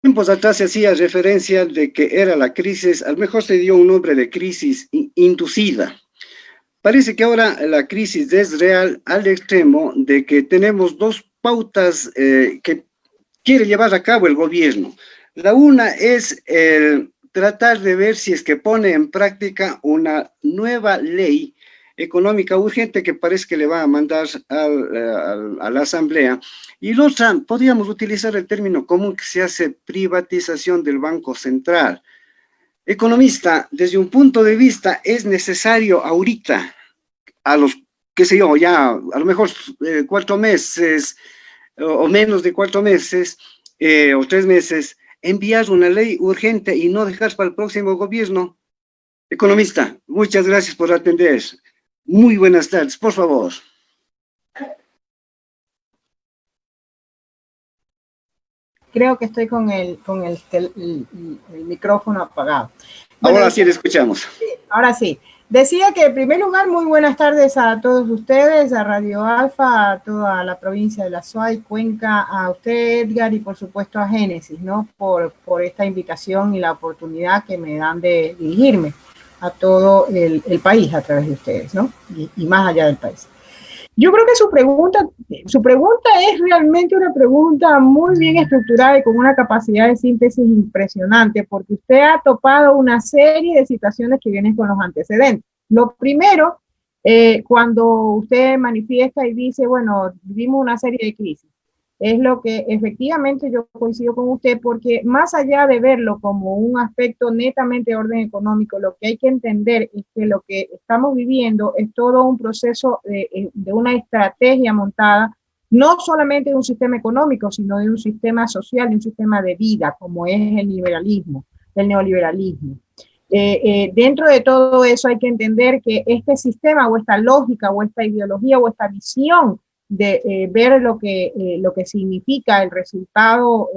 Tiempos atrás se hacía referencia de que era la crisis, a lo mejor se dio un nombre de crisis inducida. Parece que ahora la crisis es real al extremo de que tenemos dos pautas que quiere llevar a cabo el gobierno. La una es tratar de ver si es que pone en práctica una nueva ley económica urgente que parece que le va a mandar a la Asamblea. Y la otra, podríamos utilizar el término común que se hace privatización del Banco Central. Economista, desde un punto de vista, es necesario ahorita, a los, qué sé yo, ya a lo mejor 4 meses o menos de 4 meses o 3 meses, enviar una ley urgente y no dejar para el próximo gobierno. Economista, muchas gracias por atender. Muy buenas tardes, por favor. Creo que estoy con el micrófono apagado. Bueno, ahora sí le escuchamos. Ahora sí. Decía que en primer lugar, muy buenas tardes a todos ustedes, a Radio Alfa, a toda la provincia de La Suay, Cuenca, a usted, Edgar, y por supuesto a Génesis, ¿no? Por esta invitación y la oportunidad que me dan de dirigirme a todo el país a través de ustedes, ¿no? Y más allá del país. Yo creo que su pregunta es realmente una pregunta muy bien estructurada y con una capacidad de síntesis impresionante, porque usted ha topado una serie de situaciones que vienen con los antecedentes. Lo primero, cuando usted manifiesta y dice, bueno, vivimos una serie de crisis, es lo que efectivamente yo coincido con usted, porque más allá de verlo como un aspecto netamente de orden económico, lo que hay que entender es que lo que estamos viviendo es todo un proceso de una estrategia montada, no solamente de un sistema económico, sino de un sistema social, de un sistema de vida, como es el liberalismo, el neoliberalismo. Dentro de todo eso hay que entender que este sistema o esta lógica o esta ideología o esta visión de ver lo que significa el resultado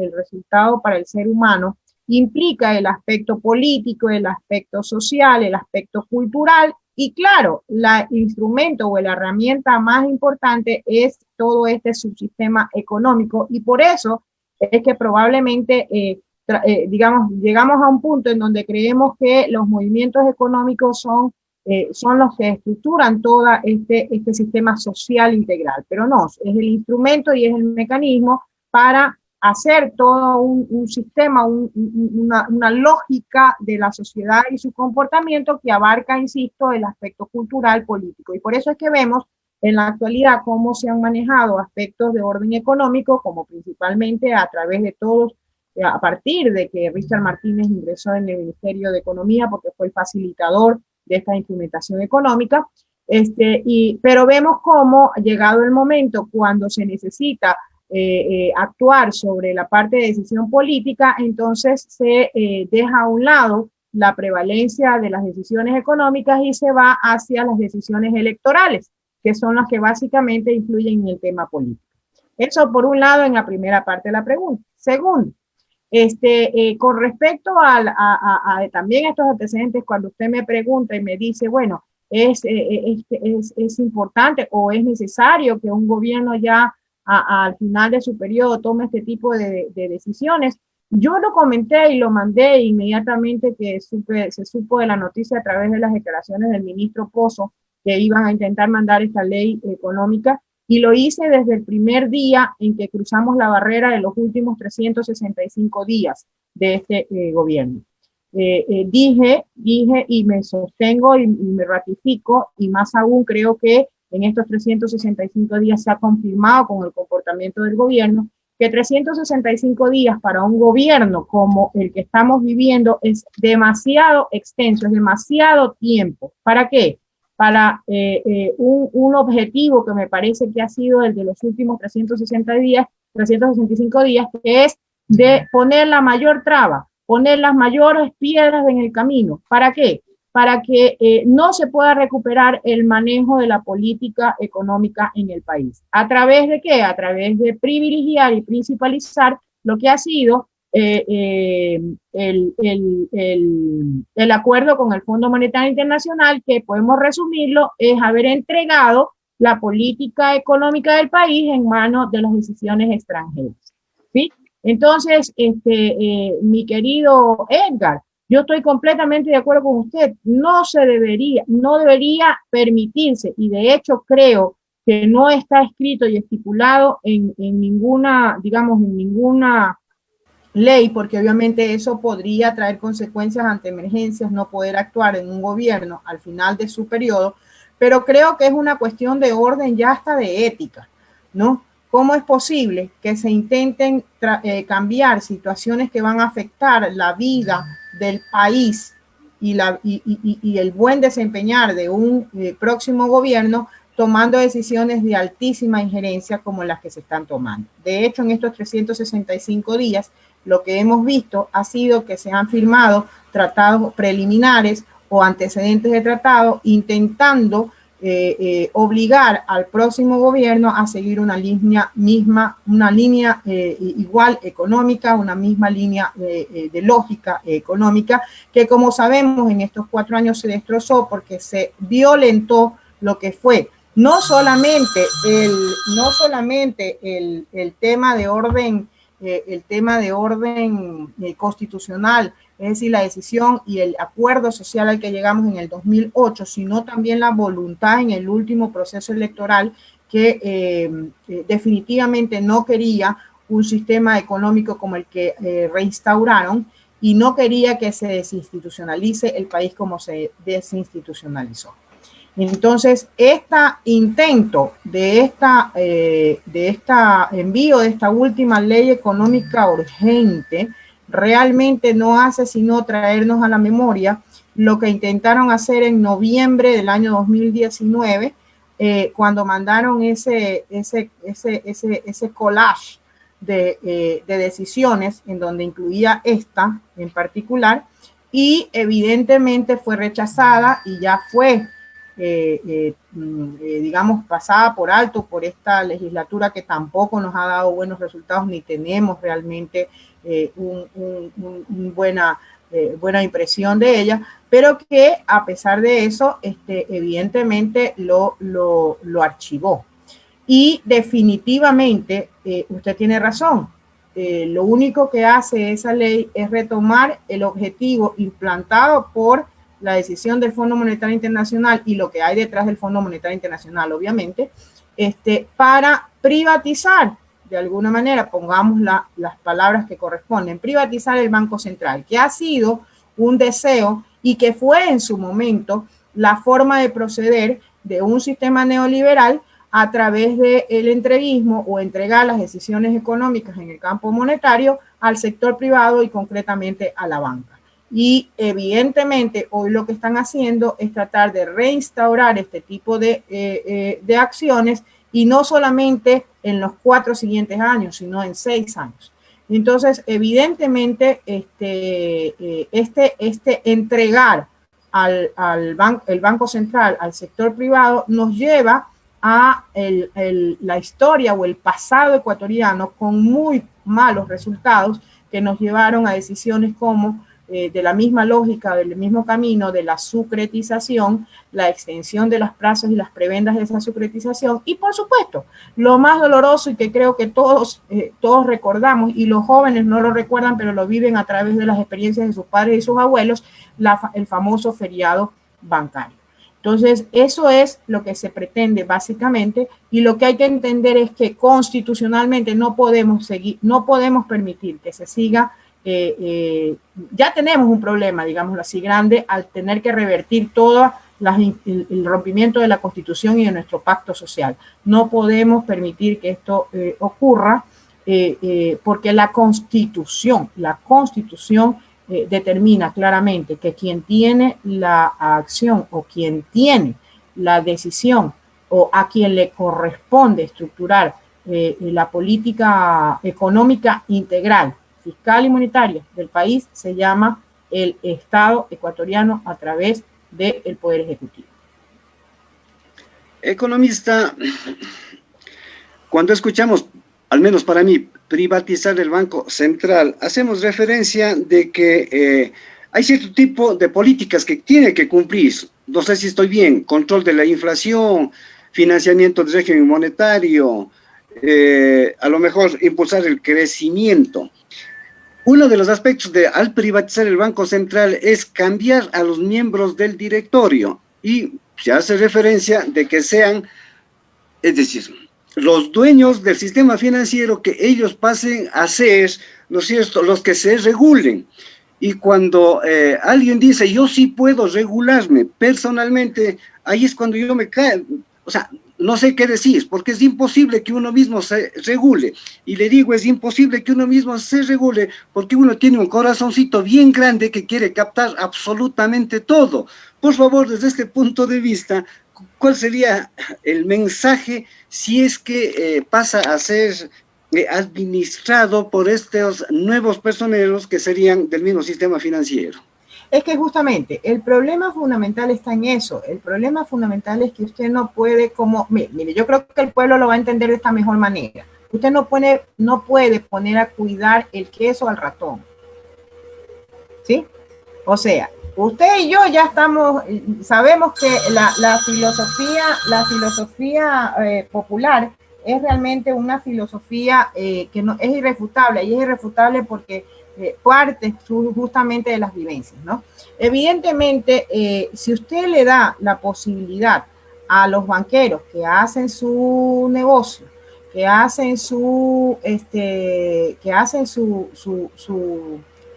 para el ser humano, implica el aspecto político, el aspecto social, el aspecto cultural, y claro, el instrumento o la herramienta más importante es todo este subsistema económico, y por eso es que probablemente, digamos, llegamos a un punto en donde creemos que los movimientos económicos son los que estructuran todo este sistema social integral, pero no, es el instrumento y es el mecanismo para hacer todo un sistema, una lógica de la sociedad y su comportamiento que abarca, insisto, el aspecto cultural, político. Y por eso es que vemos en la actualidad cómo se han manejado aspectos de orden económico, como principalmente a través de todos, a partir de que Richard Martínez ingresó en el Ministerio de Economía, porque fue el facilitador de esta instrumentación económica, pero vemos cómo, llegado el momento cuando se necesita actuar sobre la parte de decisión política, entonces se deja a un lado la prevalencia de las decisiones económicas y se va hacia las decisiones electorales, que son las que básicamente influyen en el tema político. Eso por un lado en la primera parte de la pregunta. Segundo, con respecto a también estos antecedentes, cuando usted me pregunta y me dice, bueno, es importante o es necesario que un gobierno ya al final de su periodo tome este tipo de decisiones, yo lo comenté y lo mandé inmediatamente que se supo de la noticia a través de las declaraciones del ministro Pozo que iban a intentar mandar esta ley económica, y lo hice desde el primer día en que cruzamos la barrera de los últimos 365 días de este gobierno. Dije y me sostengo y me ratifico, y más aún creo que en estos 365 días se ha confirmado con el comportamiento del gobierno, que 365 días para un gobierno como el que estamos viviendo es demasiado extenso, es demasiado tiempo. ¿Para qué? Para un objetivo que me parece que ha sido el de los últimos 365 días, que es de poner la mayor traba, poner las mayores piedras en el camino. ¿Para qué? Para que no se pueda recuperar el manejo de la política económica en el país. ¿A través de qué? A través de privilegiar y principalizar lo que ha sido el acuerdo con el Fondo Monetario Internacional, que podemos resumirlo, es haber entregado la política económica del país en manos de las decisiones extranjeras. ¿Sí? Entonces, mi querido Edgar, yo estoy completamente de acuerdo con usted. No debería permitirse, y de hecho creo que no está escrito y estipulado en ninguna, digamos, en ninguna ley, porque obviamente eso podría traer consecuencias ante emergencias, no poder actuar en un gobierno al final de su periodo, pero creo que es una cuestión de orden ya hasta de ética, ¿no? ¿Cómo es posible que se intenten cambiar situaciones que van a afectar la vida del país y el buen desempeñar de un próximo gobierno tomando decisiones de altísima injerencia como las que se están tomando? De hecho, en estos 365 días, lo que hemos visto ha sido que se han firmado tratados preliminares o antecedentes de tratado intentando obligar al próximo gobierno a seguir una línea igual económica, una misma línea de lógica económica, que como sabemos en estos 4 años se destrozó porque se violentó lo que fue no solamente el tema de orden constitucional, es decir, la decisión y el acuerdo social al que llegamos en el 2008, sino también la voluntad en el último proceso electoral que definitivamente no quería un sistema económico como el que reinstauraron y no quería que se desinstitucionalice el país como se desinstitucionalizó. Entonces, este intento de envío de esta última ley económica urgente realmente no hace sino traernos a la memoria lo que intentaron hacer en noviembre del año 2019, cuando mandaron ese collage de decisiones en donde incluía esta en particular, y evidentemente fue rechazada y ya fue digamos, pasada por alto por esta legislatura que tampoco nos ha dado buenos resultados, ni tenemos realmente buena impresión de ella, pero que a pesar de eso, evidentemente lo archivó. Y definitivamente, usted tiene razón, lo único que hace esa ley es retomar el objetivo implantado por la decisión del Fondo Monetario Internacional y lo que hay detrás del Fondo Monetario Internacional, obviamente, para privatizar, de alguna manera, pongamos las palabras que corresponden, privatizar el Banco Central, que ha sido un deseo y que fue en su momento la forma de proceder de un sistema neoliberal a través del entreguismo o entregar las decisiones económicas en el campo monetario al sector privado y concretamente a la banca. Y evidentemente hoy lo que están haciendo es tratar de reinstaurar este tipo de acciones, y no solamente en los 4 siguientes años, sino en 6 años. Entonces, evidentemente, entregar el Banco Central al sector privado nos lleva a la historia o el pasado ecuatoriano con muy malos resultados que nos llevaron a decisiones como de la misma lógica, del mismo camino de la sucretización, la extensión de los plazos y las prebendas de esa sucretización, y por supuesto, lo más doloroso y que creo que todos recordamos, y los jóvenes no lo recuerdan, pero lo viven a través de las experiencias de sus padres y sus abuelos, el famoso feriado bancario. Entonces, eso es lo que se pretende básicamente, y lo que hay que entender es que constitucionalmente no podemos permitir que se siga. Ya tenemos un problema, digámoslo así, grande al tener que revertir todo el rompimiento de la Constitución y de nuestro pacto social. No podemos permitir que esto ocurra porque la Constitución determina claramente que quien tiene la acción o quien tiene la decisión o a quien le corresponde estructurar la política económica integral, fiscal y monetaria del país se llama el Estado ecuatoriano a través del Poder Ejecutivo. Economista, cuando escuchamos, al menos para mí, privatizar el Banco Central, hacemos referencia de que hay cierto tipo de políticas que tiene que cumplir. No sé si estoy bien: control de la inflación, financiamiento del régimen monetario, a lo mejor impulsar el crecimiento. Uno de los aspectos de al privatizar el Banco Central es cambiar a los miembros del directorio y se hace referencia de que sean, es decir, los dueños del sistema financiero, que ellos pasen a ser, ¿no es cierto?, los que se regulen. Y cuando alguien dice, yo sí puedo regularme personalmente, ahí es cuando yo me cae, o sea, no sé qué decir, porque es imposible que uno mismo se regule. Y le digo, es imposible que uno mismo se regule porque uno tiene un corazoncito bien grande que quiere captar absolutamente todo. Por favor, desde este punto de vista, ¿cuál sería el mensaje si es que pasa a ser administrado por estos nuevos personeros que serían del mismo sistema financiero? Es que justamente el problema fundamental está en eso. El problema fundamental es que usted no puede, como, mire, yo creo que el pueblo lo va a entender de esta mejor manera. Usted no puede poner a cuidar el queso al ratón. ¿Sí? O sea, usted y yo ya sabemos que la filosofía popular es realmente una filosofía que no, es irrefutable, y es irrefutable porque parte justamente de las vivencias, ¿no? Evidentemente, si usted le da la posibilidad a los banqueros que hacen su negocio, que hacen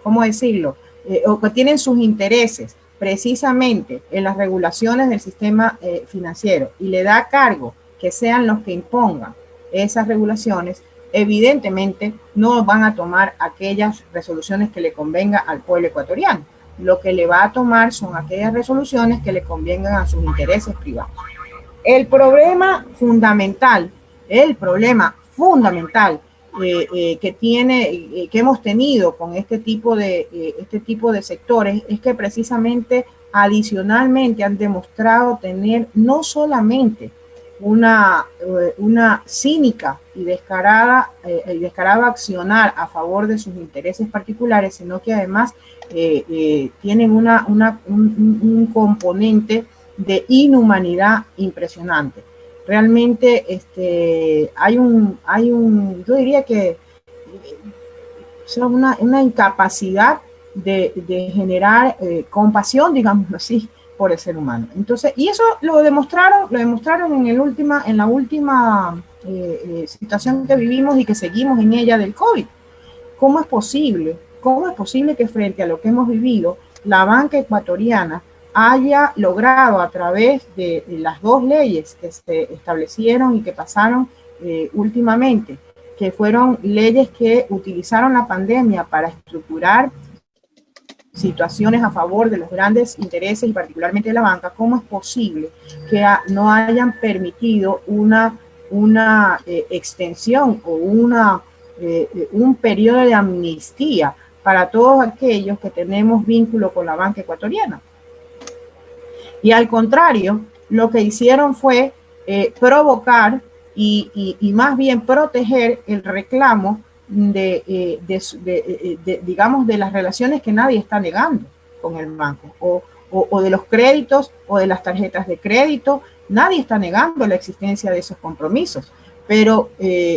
¿cómo decirlo? O que tienen sus intereses precisamente en las regulaciones del sistema financiero, y le da a cargo que sean los que impongan esas regulaciones, evidentemente no van a tomar aquellas resoluciones que le convenga al pueblo ecuatoriano. Lo que le va a tomar son aquellas resoluciones que le convengan a sus intereses privados. El problema fundamental que hemos tenido con este tipo de sectores es que precisamente adicionalmente han demostrado tener no solamente una cínica y descarada accionar a favor de sus intereses particulares, sino que además tienen un componente de inhumanidad impresionante. Realmente yo diría que es una incapacidad de generar compasión, digámoslo así, por el ser humano. Entonces, y eso lo demostraron en la última situación que vivimos y que seguimos en ella del COVID. ¿Cómo es posible que frente a lo que hemos vivido, la banca ecuatoriana haya logrado, a través de las dos leyes que se establecieron y que pasaron últimamente, que fueron leyes que utilizaron la pandemia para estructurar situaciones a favor de los grandes intereses y particularmente de la banca, cómo es posible que no hayan permitido una extensión o un periodo de amnistía para todos aquellos que tenemos vínculo con la banca ecuatoriana? Y al contrario, lo que hicieron fue provocar y más bien proteger el reclamo digamos, de las relaciones que nadie está negando con el banco, o de los créditos o de las tarjetas de crédito. Nadie está negando la existencia de esos compromisos, pero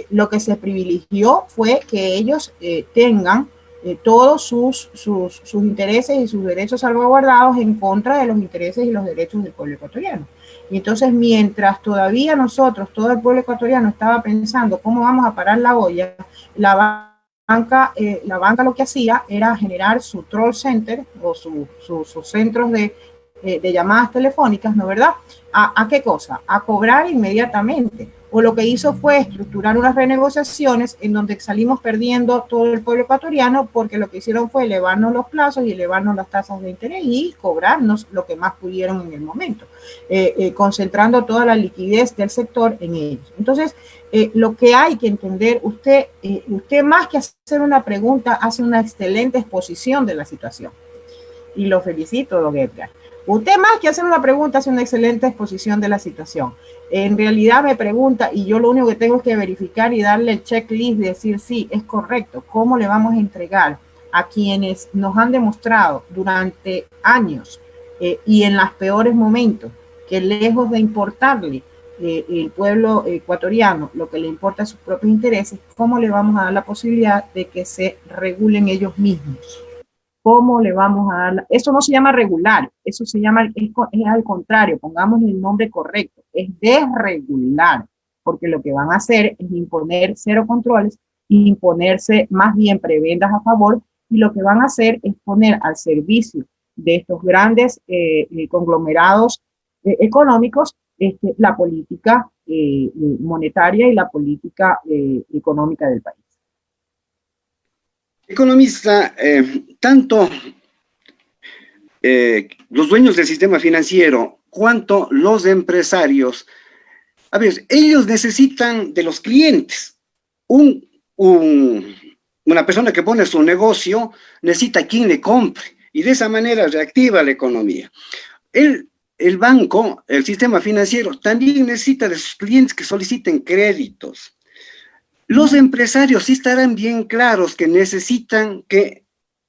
lo que se privilegió fue que ellos tengan todos sus intereses y sus derechos salvaguardados en contra de los intereses y los derechos del pueblo ecuatoriano. Y entonces, mientras todavía todo el pueblo ecuatoriano estaba pensando cómo vamos a parar la olla, la banca lo que hacía era generar su troll center o sus centros de llamadas telefónicas, ¿no verdad? ¿A qué cosa? A cobrar inmediatamente. O lo que hizo fue estructurar unas renegociaciones en donde salimos perdiendo todo el pueblo ecuatoriano, porque lo que hicieron fue elevarnos los plazos y elevarnos las tasas de interés y cobrarnos lo que más pudieron en el momento, concentrando toda la liquidez del sector en ellos. Entonces, lo que hay que entender, usted más que hacer una pregunta, hace una excelente exposición de la situación. Y lo felicito, don Edgar. Usted más que hacer una pregunta hace una excelente exposición de la situación. En realidad me pregunta, y yo lo único que tengo es que verificar y darle el checklist de decir sí, es correcto. ¿Cómo le vamos a entregar a quienes nos han demostrado durante años y en los peores momentos que lejos de importarle el pueblo ecuatoriano lo que le importa es sus propios intereses, ¿cómo le vamos a dar la posibilidad de que se regulen ellos mismos? ¿Cómo le vamos a dar? Eso no se llama regular, eso se llama, es al contrario, pongamos el nombre correcto, es desregular, porque lo que van a hacer es imponer cero controles, imponerse más bien prebendas a favor, y lo que van a hacer es poner al servicio de estos grandes conglomerados económicos la política monetaria y la política económica del país. Economista, tanto los dueños del sistema financiero cuanto los empresarios, a ver, ellos necesitan de los clientes. Una persona que pone su negocio necesita quien le compre y de esa manera reactiva la economía. El banco, el sistema financiero, también necesita de sus clientes que soliciten créditos. Los empresarios sí estarán bien claros que necesitan que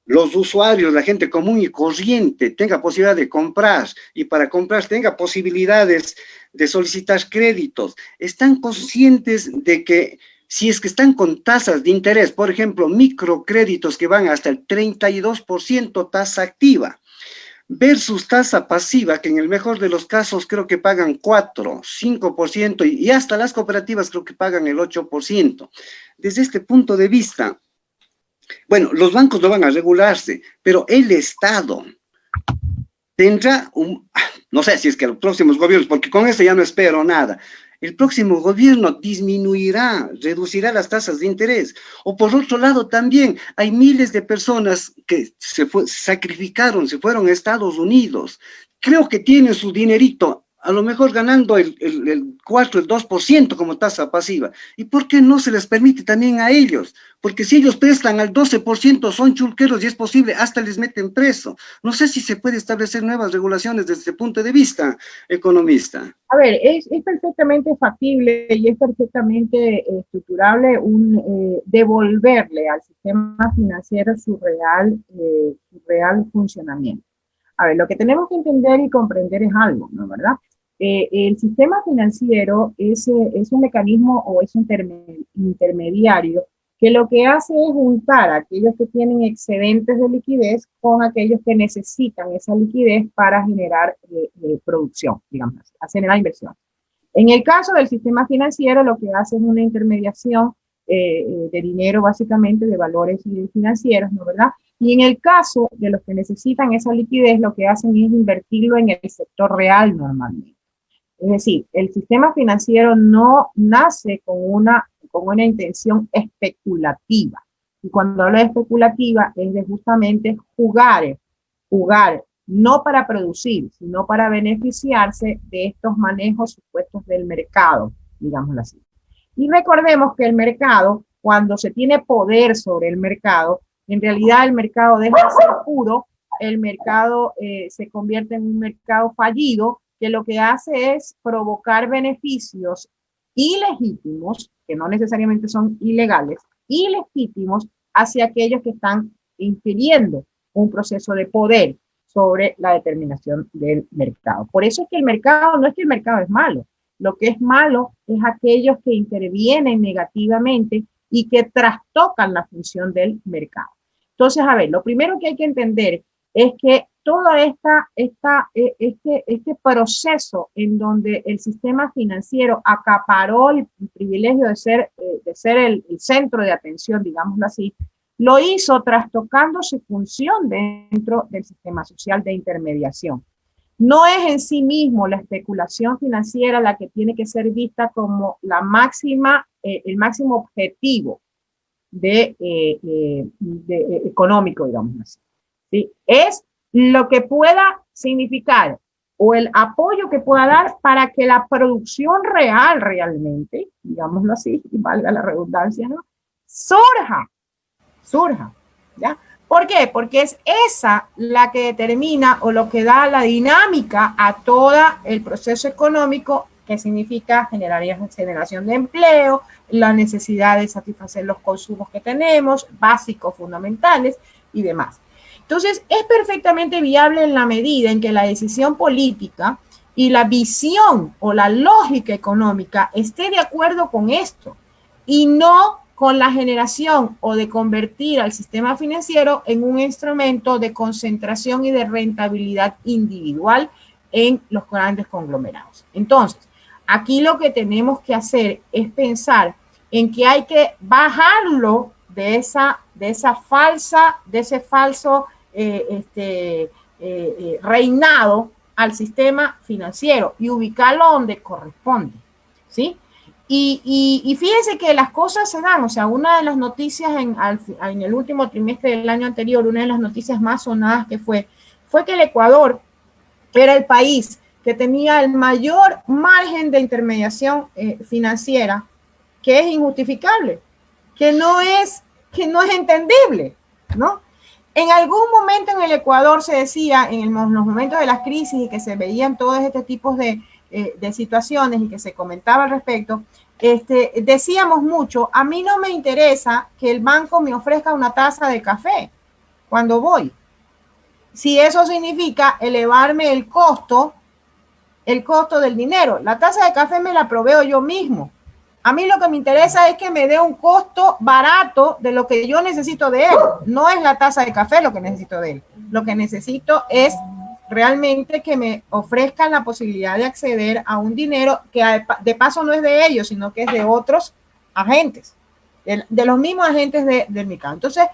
los usuarios, la gente común y corriente, tenga posibilidad de comprar y para comprar tenga posibilidades de solicitar créditos. Están conscientes de que si es que están con tasas de interés, por ejemplo, microcréditos que van hasta el 32% tasa activa, versus tasa pasiva, que en el mejor de los casos creo que pagan 4, 5%, y hasta las cooperativas creo que pagan el 8%. Desde este punto de vista, bueno, los bancos no van a regularse, pero el Estado tendrá no sé si es que los próximos gobiernos, porque con eso ya no espero nada, el próximo gobierno disminuirá, reducirá las tasas de interés. O por otro lado también hay miles de personas que sacrificaron, se fueron a Estados Unidos. Creo que tienen su dinerito, a lo mejor ganando el 4, el 2% como tasa pasiva. ¿Y por qué no se les permite también a ellos? Porque si ellos prestan al 12%, son chulqueros y es posible, hasta les meten preso. No sé si se puede establecer nuevas regulaciones desde este punto de vista, economista. A ver, es perfectamente factible y es perfectamente estructurable devolverle al sistema financiero su real funcionamiento. A ver, lo que tenemos que entender y comprender es algo, ¿no? ¿Verdad? El sistema financiero es un mecanismo o es un intermediario que lo que hace es juntar a aquellos que tienen excedentes de liquidez con aquellos que necesitan esa liquidez para generar producción, digamos así, a generar inversión. En el caso del sistema financiero, lo que hace es una intermediación de dinero, básicamente, de valores financieros, ¿no? ¿Verdad? Y en el caso de los que necesitan esa liquidez, lo que hacen es invertirlo en el sector real normalmente. Es decir, el sistema financiero no nace con una intención especulativa. Y cuando hablo de especulativa es de justamente jugar no para producir, sino para beneficiarse de estos manejos supuestos del mercado, digámoslo así. Y recordemos que el mercado, cuando se tiene poder sobre el mercado, en realidad el mercado deja de ser puro, el mercado se convierte en un mercado fallido, que lo que hace es provocar beneficios ilegítimos, que no necesariamente son ilegales, ilegítimos hacia aquellos que están infiriendo un proceso de poder sobre la determinación del mercado. Por eso es que el mercado, no es que el mercado es malo, lo que es malo es aquellos que intervienen negativamente y que trastocan la función del mercado. Entonces, a ver, lo primero que hay que entender es que todo este proceso en donde el sistema financiero acaparó el privilegio de ser el centro de atención, digámoslo así, lo hizo trastocando su función dentro del sistema social de intermediación. No es en sí mismo la especulación financiera la que tiene que ser vista como el máximo objetivo económico, digamos así. ¿Sí? Es lo que pueda significar o el apoyo que pueda dar para que la producción real realmente, digámoslo así, y valga la redundancia, ¿no? surja, ¿ya? ¿Por qué? Porque es esa la que determina o lo que da la dinámica a todo el proceso económico, que significa generación de empleo, la necesidad de satisfacer los consumos que tenemos, básicos, fundamentales y demás. Entonces, es perfectamente viable en la medida en que la decisión política y la visión o la lógica económica esté de acuerdo con esto y no con la generación o de convertir al sistema financiero en un instrumento de concentración y de rentabilidad individual en los grandes conglomerados. Entonces, aquí lo que tenemos que hacer es pensar en que hay que bajarlo de ese falso reinado al sistema financiero y ubicarlo donde corresponde, ¿sí? Y fíjense que las cosas se dan, o sea, una de las noticias en el último trimestre del año anterior, una de las noticias más sonadas que fue que el Ecuador era el país que tenía el mayor margen de intermediación financiera, que es injustificable, que no es entendible, ¿no? En algún momento en el Ecuador se decía, en los momentos de las crisis y que se veían todos este tipos de situaciones y que se comentaba al respecto, decíamos mucho, a mí no me interesa que el banco me ofrezca una taza de café cuando voy. Si eso significa elevarme el costo del dinero. La taza de café me la proveo yo mismo. A mí lo que me interesa es que me dé un costo barato de lo que yo necesito de él. No es la taza de café lo que necesito de él. Lo que necesito es realmente que me ofrezcan la posibilidad de acceder a un dinero que de paso no es de ellos, sino que es de otros agentes, de los mismos agentes del mercado. Entonces,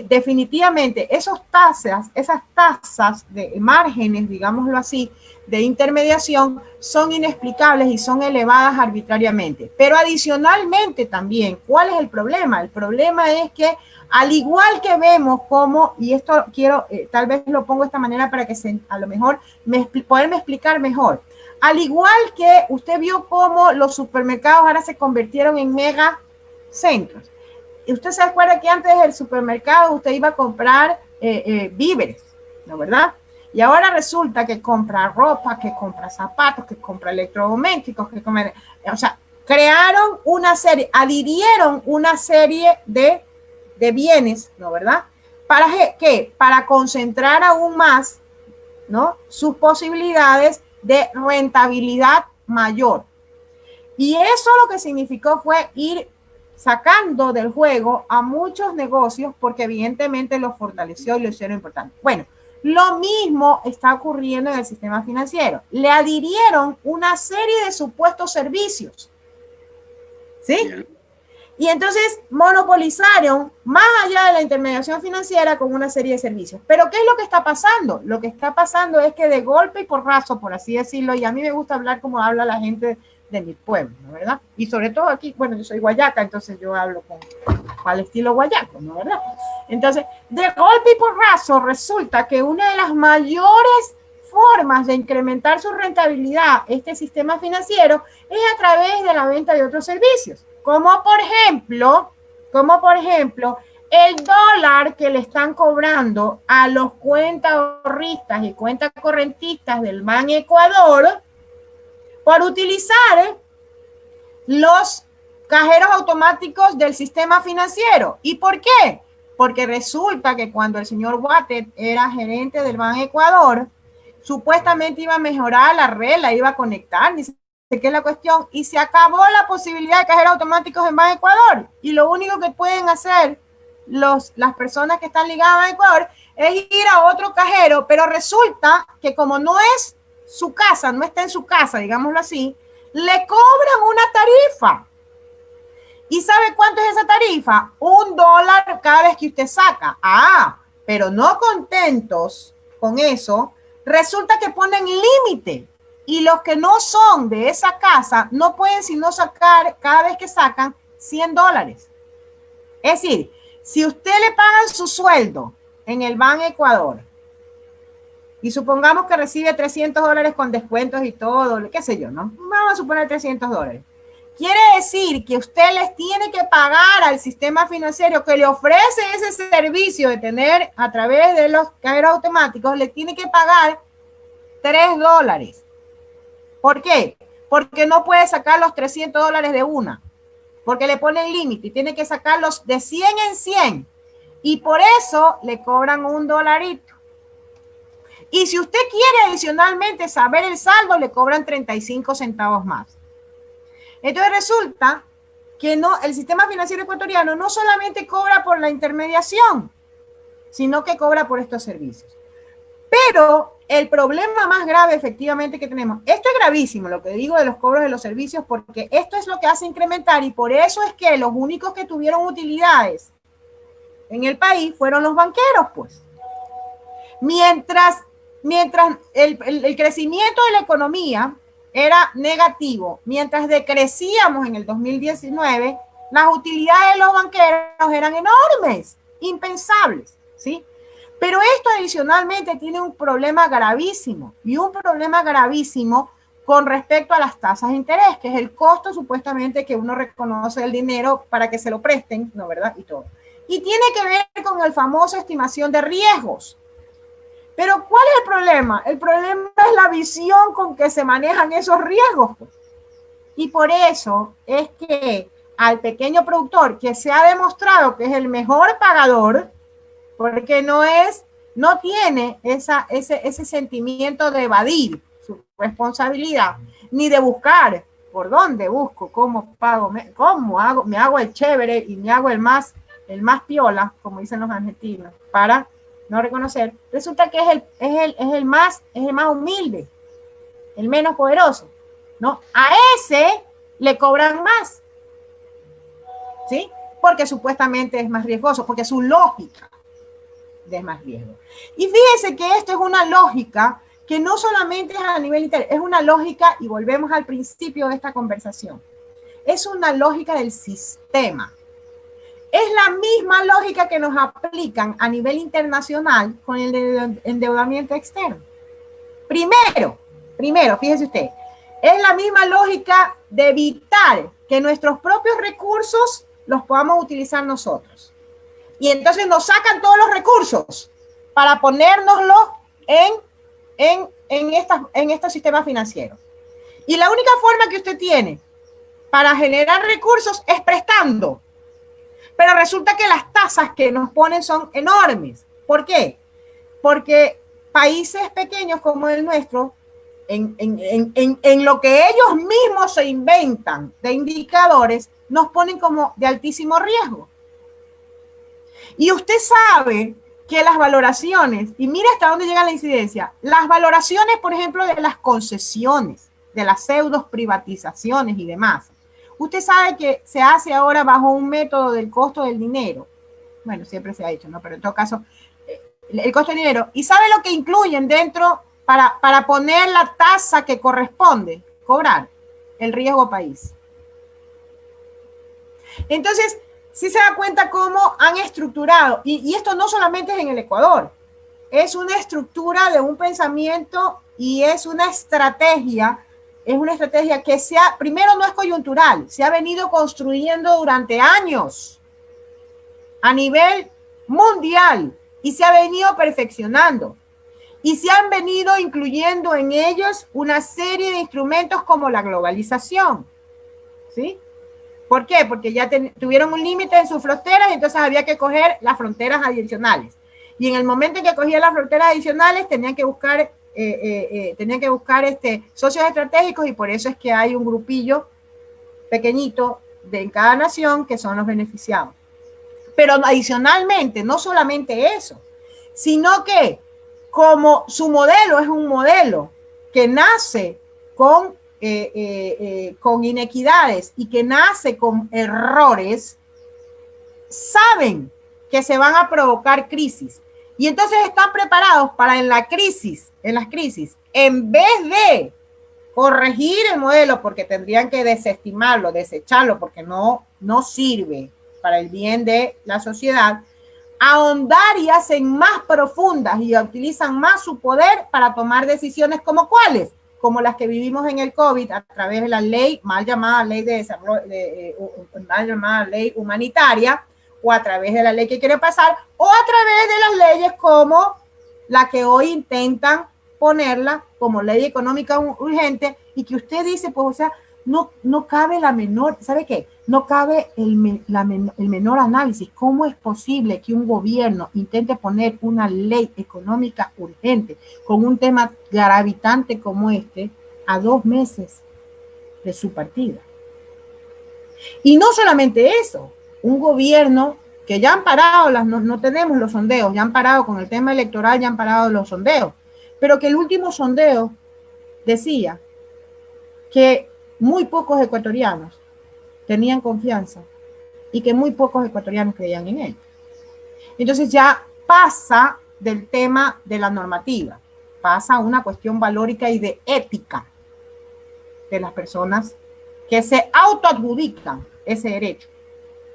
definitivamente esas tasas de márgenes, digámoslo así, de intermediación son inexplicables y son elevadas arbitrariamente. Pero adicionalmente también, ¿cuál es el problema? El problema es que al igual que vemos cómo, y esto quiero, tal vez lo pongo de esta manera para que a lo mejor poderme explicar mejor. Al igual que usted vio cómo los supermercados ahora se convirtieron en mega centros. Y usted se acuerda que antes del supermercado usted iba a comprar víveres, ¿no verdad? Y ahora resulta que compra ropa, que compra zapatos, que compra electrodomésticos, o sea, adhirieron una serie de bienes, ¿no verdad? ¿Para qué? Para concentrar aún más, ¿no?, sus posibilidades de rentabilidad mayor. Y eso lo que significó fue ir sacando del juego a muchos negocios porque evidentemente los fortaleció y lo hicieron importante. Bueno, lo mismo está ocurriendo en el sistema financiero. Le adhirieron una serie de supuestos servicios, ¿sí? Yeah. Y entonces monopolizaron más allá de la intermediación financiera con una serie de servicios. Pero ¿qué es lo que está pasando? Lo que está pasando es que de golpe y porrazo, por así decirlo, y a mí me gusta hablar como habla la gente de mi pueblo, ¿no verdad? Y sobre todo aquí, bueno, yo soy guayaca, entonces yo hablo al estilo guayaco, ¿no verdad? Entonces, de golpe y porrazo resulta que una de las mayores formas de incrementar su rentabilidad, este sistema financiero, es a través de la venta de otros servicios, como por ejemplo, el dólar que le están cobrando a los cuentaahorristas y cuentacorrentistas del Ban Ecuador por utilizar los cajeros automáticos del sistema financiero. ¿Y por qué? Porque resulta que cuando el señor Guatet era gerente del Ban Ecuador, supuestamente iba a mejorar la red, la iba a conectar, dice que es la cuestión, y se acabó la posibilidad de cajeros automáticos en Ban Ecuador. Y lo único que pueden hacer las personas que están ligadas a Ecuador es ir a otro cajero, pero resulta que como no es su casa, no está en su casa, digámoslo así, le cobran una tarifa. ¿Y sabe cuánto es esa tarifa? $1 cada vez que usted saca. Ah, pero no contentos con eso, resulta que ponen límite. Y los que no son de esa casa no pueden sino sacar, cada vez que sacan, $100. Es decir, si usted le pagan su sueldo en el Ban Ecuador, y supongamos que recibe $300 con descuentos y todo, qué sé yo, ¿no? Vamos a suponer $300. Quiere decir que usted les tiene que pagar al sistema financiero que le ofrece ese servicio de tener a través de los cajeros automáticos, le tiene que pagar $3. ¿Por qué? Porque no puede sacar los $300 de una, porque le ponen límite y tiene que sacarlos de 100 en 100. Y por eso le cobran $1. Y si usted quiere adicionalmente saber el saldo, le cobran 35 centavos más. Entonces resulta que no, el sistema financiero ecuatoriano no solamente cobra por la intermediación, sino que cobra por estos servicios. Pero el problema más grave efectivamente que tenemos, esto es gravísimo lo que digo de los cobros de los servicios, porque esto es lo que hace incrementar, y por eso es que los únicos que tuvieron utilidades en el país fueron los banqueros, pues. Mientras el crecimiento de la economía era negativo, mientras decrecíamos en el 2019, las utilidades de los banqueros eran enormes, impensables, ¿sí? Pero esto adicionalmente tiene un problema gravísimo, y un problema gravísimo con respecto a las tasas de interés, que es el costo supuestamente que uno reconoce del dinero para que se lo presten, ¿no, verdad? Y todo. Y tiene que ver con el famoso estimación de riesgos. Pero ¿cuál es el problema? El problema es la visión con que se manejan esos riesgos. Y por eso es que al pequeño productor, que se ha demostrado que es el mejor pagador, porque no tiene ese sentimiento de evadir su responsabilidad, ni de buscar por dónde busco, cómo pago, me hago el chévere y me hago el más piola, como dicen los argentinos, para no reconocer. Resulta que es el más humilde, el menos poderoso, ¿no? A ese le cobran más, ¿sí? Porque supuestamente es más riesgoso, porque su lógica de más riesgo. Y fíjese que esto es una lógica que no solamente es a nivel interno, es una lógica, y volvemos al principio de esta conversación, es una lógica del sistema. Es la misma lógica que nos aplican a nivel internacional con el endeudamiento externo. Primero, fíjese usted, es la misma lógica de evitar que nuestros propios recursos los podamos utilizar nosotros. Y entonces nos sacan todos los recursos para ponérnoslos en estos sistemas financieros. Y la única forma que usted tiene para generar recursos es prestando. Pero resulta que las tasas que nos ponen son enormes. ¿Por qué? Porque países pequeños como el nuestro, en lo que ellos mismos se inventan de indicadores, nos ponen como de altísimo riesgo. Y usted sabe que las valoraciones, y mira hasta dónde llega la incidencia, las valoraciones, por ejemplo, de las concesiones, de las pseudos privatizaciones y demás, usted sabe que se hace ahora bajo un método del costo del dinero. Bueno, siempre se ha hecho, ¿no? Pero en todo caso, el costo del dinero. ¿Y sabe lo que incluyen dentro para poner la tasa que corresponde cobrar? El riesgo país. Entonces, sí se da cuenta cómo han estructurado, y esto no solamente es en el Ecuador, es una estructura de un pensamiento y es una estrategia que primero no es coyuntural, se ha venido construyendo durante años a nivel mundial y se ha venido perfeccionando. Y se han venido incluyendo en ellos una serie de instrumentos como la globalización, ¿sí? ¿Por qué? Porque ya tuvieron un límite en sus fronteras, entonces había que coger las fronteras adicionales. Y en el momento en que cogían las fronteras adicionales, tenían que buscar socios estratégicos, y por eso es que hay un grupillo pequeñito en cada nación que son los beneficiados. Pero adicionalmente, no solamente eso, sino que como su modelo es un modelo que nace con inequidades y que nace con errores, saben que se van a provocar crisis. Y entonces están preparados para en las crisis, en vez de corregir el modelo, porque tendrían que desestimarlo, desecharlo, porque no sirve para el bien de la sociedad, ahondar y hacen más profundas y utilizan más su poder para tomar decisiones como cuáles, como las que vivimos en el COVID a través de la ley, mal llamada ley de desarrollo, mal llamada ley humanitaria, o a través de la ley que quiere pasar, o a través de las leyes como la que hoy intentan ponerla como ley económica urgente, y que usted dice, pues, o sea, no cabe la menor, ¿sabe qué? No cabe el menor análisis. ¿Cómo es posible que un gobierno intente poner una ley económica urgente con un tema gravitante como este a 2 meses de su partida? Y no solamente eso, un gobierno que ya han parado, no tenemos los sondeos, ya han parado con el tema electoral, ya han parado los sondeos, pero que el último sondeo decía que muy pocos ecuatorianos tenían confianza y que muy pocos ecuatorianos creían en él. Entonces ya pasa del tema de la normativa, pasa a una cuestión valórica y de ética de las personas que se autoadjudican ese derecho,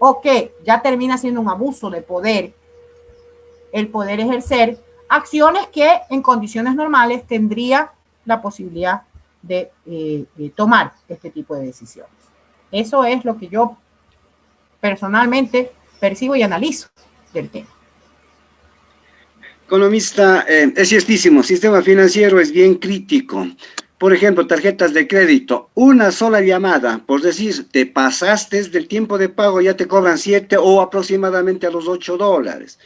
o que ya termina siendo un abuso de poder, el poder ejercer acciones que en condiciones normales tendría la posibilidad de tomar este tipo de decisiones. Eso es lo que yo personalmente percibo y analizo del tema. Economista, es ciertísimo, sistema financiero es bien crítico. Por ejemplo, tarjetas de crédito, una sola llamada, por decir, te pasaste del tiempo de pago, ya te cobran 7 o aproximadamente a los $8.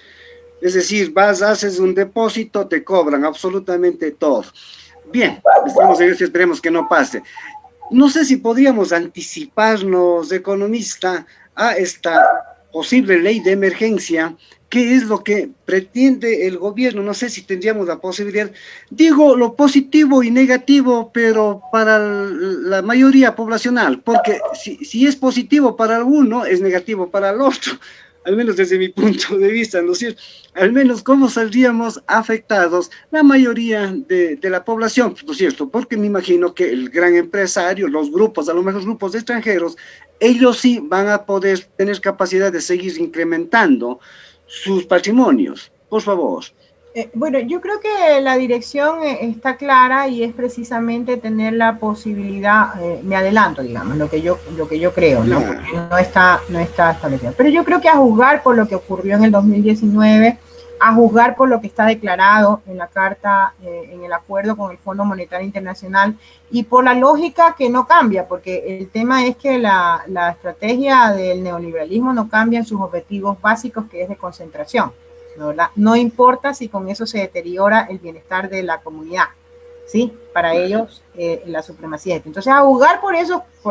Es decir, vas, haces un depósito, te cobran absolutamente todo. Bien, estamos en eso, esperemos que no pase. No sé si podríamos anticiparnos, economista, a esta posible ley de emergencia. ¿Qué es lo que pretende el gobierno? No sé si tendríamos la posibilidad. Digo lo positivo y negativo, pero para la mayoría poblacional, porque si es positivo para alguno, es negativo para el otro, al menos desde mi punto de vista, ¿no es cierto? Al menos cómo saldríamos afectados la mayoría de la población, ¿no es cierto? Porque me imagino que el gran empresario, los grupos, a lo mejor grupos extranjeros, ellos sí van a poder tener capacidad de seguir incrementando sus patrimonios. Por favor. Bueno, yo creo que la dirección está clara y es precisamente tener la posibilidad, me adelanto, digamos, lo que yo creo, ¿no? Porque no está establecido. Pero yo creo que a juzgar por lo que ocurrió en el 2019, a juzgar por lo que está declarado en la carta, en el acuerdo con el Fondo Monetario Internacional y por la lógica que no cambia, porque el tema es que la estrategia del neoliberalismo no cambia en sus objetivos básicos, que es de concentración. ¿Verdad? No importa si con eso se deteriora el bienestar de la comunidad, ¿sí? Para ellos la supremacía. Entonces, a jugar por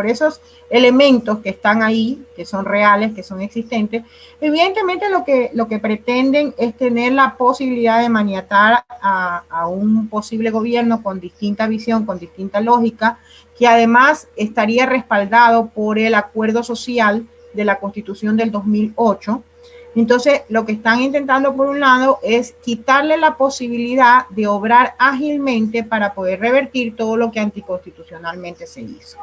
esos elementos que están ahí, que son reales, que son existentes, evidentemente lo que pretenden es tener la posibilidad de maniatar a un posible gobierno con distinta visión, con distinta lógica, que además estaría respaldado por el acuerdo social de la Constitución del 2008. Entonces, lo que están intentando, por un lado, es quitarle la posibilidad de obrar ágilmente para poder revertir todo lo que anticonstitucionalmente se hizo.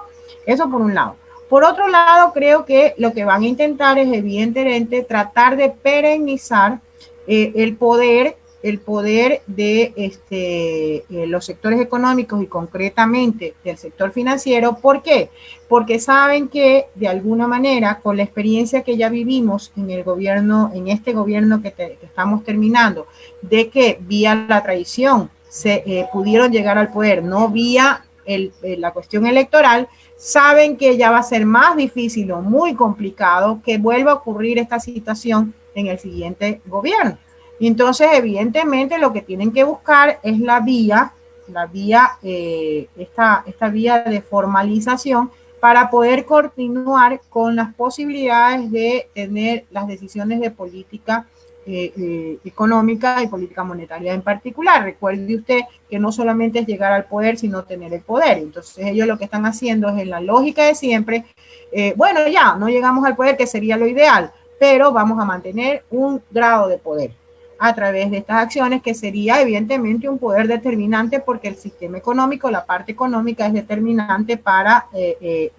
Eso por un lado. Por otro lado, creo que lo que van a intentar es, evidentemente, tratar de perennizar el poder de los sectores económicos y concretamente del sector financiero. ¿Por qué? Porque saben que de alguna manera, con la experiencia que ya vivimos en el gobierno, en este gobierno que estamos terminando, de que vía la traición se pudieron llegar al poder, no vía la cuestión electoral, saben que ya va a ser más difícil o muy complicado que vuelva a ocurrir esta situación en el siguiente gobierno. Y entonces, evidentemente, lo que tienen que buscar es esta vía de formalización para poder continuar con las posibilidades de tener las decisiones de política económica y política monetaria en particular. Recuerde usted que no solamente es llegar al poder, sino tener el poder. Entonces, ellos lo que están haciendo es en la lógica de siempre, bueno, ya, no llegamos al poder, que sería lo ideal, pero vamos a mantener un grado de poder a través de estas acciones, que sería evidentemente un poder determinante, porque el sistema económico, la parte económica es determinante para el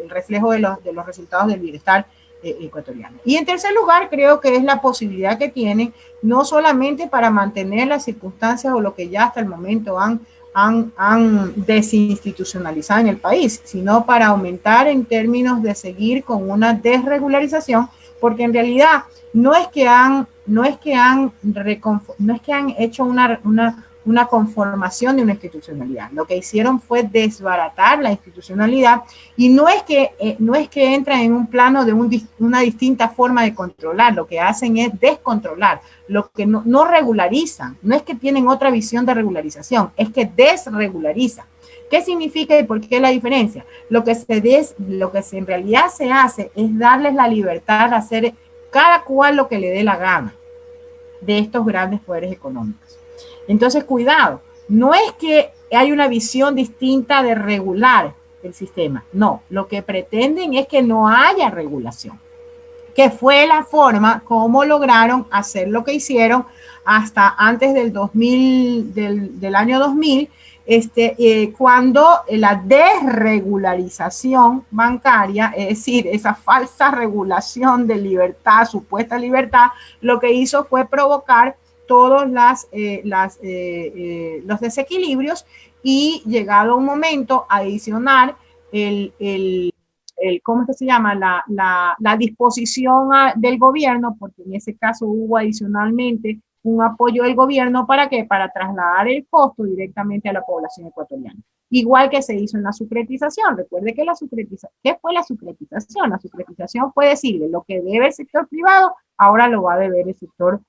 reflejo de los resultados del bienestar ecuatoriano. Y en tercer lugar, creo que es la posibilidad que tienen, no solamente para mantener las circunstancias o lo que ya hasta el momento han desinstitucionalizado en el país, sino para aumentar en términos de seguir con una desregularización, porque en realidad no es que han hecho una conformación de una institucionalidad. Lo que hicieron fue desbaratar la institucionalidad y no es que entran en un plano de una distinta forma de controlar, lo que hacen es descontrolar, lo que no regularizan, no es que tienen otra visión de regularización, es que desregularizan. ¿Qué significa y por qué la diferencia? Lo que en realidad se hace es darles la libertad de hacer cada cual lo que le dé la gana de estos grandes poderes económicos. Entonces, cuidado, no es que hay una visión distinta de regular el sistema, no, lo que pretenden es que no haya regulación, que fue la forma como lograron hacer lo que hicieron hasta antes del 2000, del año 2000, cuando la desregularización bancaria, es decir, esa falsa regulación de libertad, supuesta libertad, lo que hizo fue provocar todos los desequilibrios y llegado un momento adicionar ¿cómo es que se llama? La disposición del gobierno, porque en ese caso hubo adicionalmente un apoyo del gobierno, ¿para qué? Para trasladar el costo directamente a la población ecuatoriana. Igual que se hizo en la sucretización. Recuerde que ¿qué fue la sucretización? La sucretización fue decirle lo que debe el sector privado, ahora lo va a deber el sector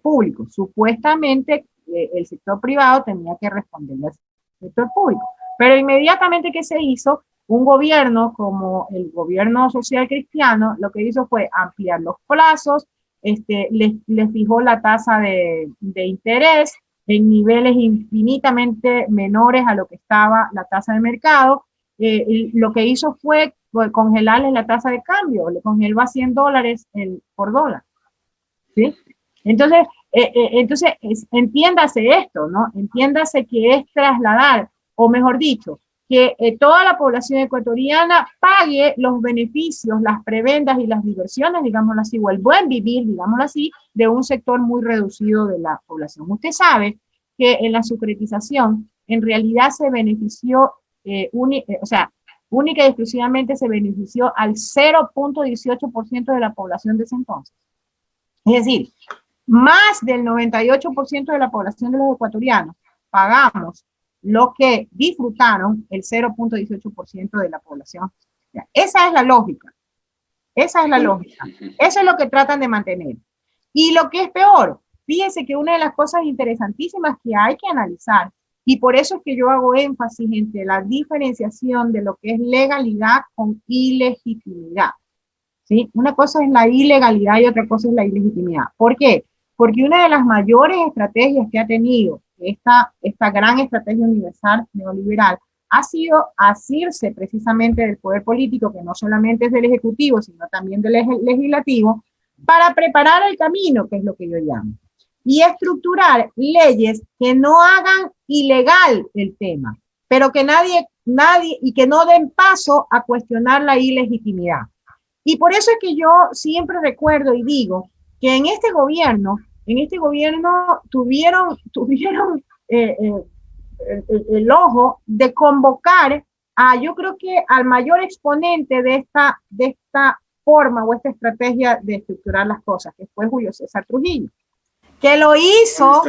público. Supuestamente el sector privado tenía que responderle al sector público. Pero inmediatamente que se hizo, un gobierno como el gobierno social cristiano, lo que hizo fue ampliar los plazos, les fijó la tasa de interés en niveles infinitamente menores a lo que estaba la tasa de mercado. Lo que hizo fue congelarles la tasa de cambio, le congeló a $100 por dólar. ¿Sí? Entonces, entiéndase esto, ¿no? Entiéndase que es trasladar, o mejor dicho, que toda la población ecuatoriana pague los beneficios, las prebendas y las diversiones, digámoslo así, o el buen vivir, digámoslo así, de un sector muy reducido de la población. Usted sabe que en la sucretización, en realidad se benefició, única y exclusivamente se benefició al 0.18% de la población de ese entonces. Es decir, más del 98% de la población de los ecuatorianos pagamos lo que disfrutaron el 0.18% de la población. Esa es la lógica. Esa es la lógica. Eso es lo que tratan de mantener. Y lo que es peor, fíjense que una de las cosas interesantísimas que hay que analizar, y por eso es que yo hago énfasis entre la diferenciación de lo que es legalidad con ilegitimidad. ¿Sí? Una cosa es la ilegalidad y otra cosa es la ilegitimidad. ¿Por qué? Porque una de las mayores estrategias que ha tenido esta gran estrategia universal neoliberal ha sido asirse precisamente del poder político, que no solamente es del Ejecutivo, sino también del Legislativo, para preparar el camino, que es lo que yo llamo, y estructurar leyes que no hagan ilegal el tema, pero que nadie, y que no den paso a cuestionar la ilegitimidad. Y por eso es que yo siempre recuerdo y digo que en este gobierno tuvieron el ojo de convocar yo creo que al mayor exponente de esta forma o esta estrategia de estructurar las cosas, que fue Julio César Trujillo, que lo hizo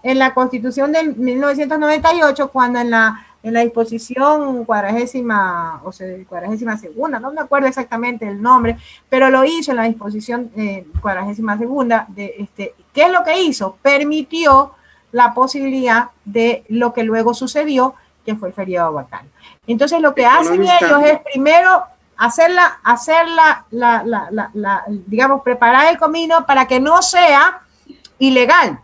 en la Constitución de 1998, cuando en la disposición 42ª, no me acuerdo exactamente el nombre, pero lo hizo en la disposición 42ª, ¿qué es lo que hizo? Permitió la posibilidad de lo que luego sucedió, que fue el feriado vacal. Entonces lo que hacen ellos es primero digamos, preparar el camino para que no sea ilegal.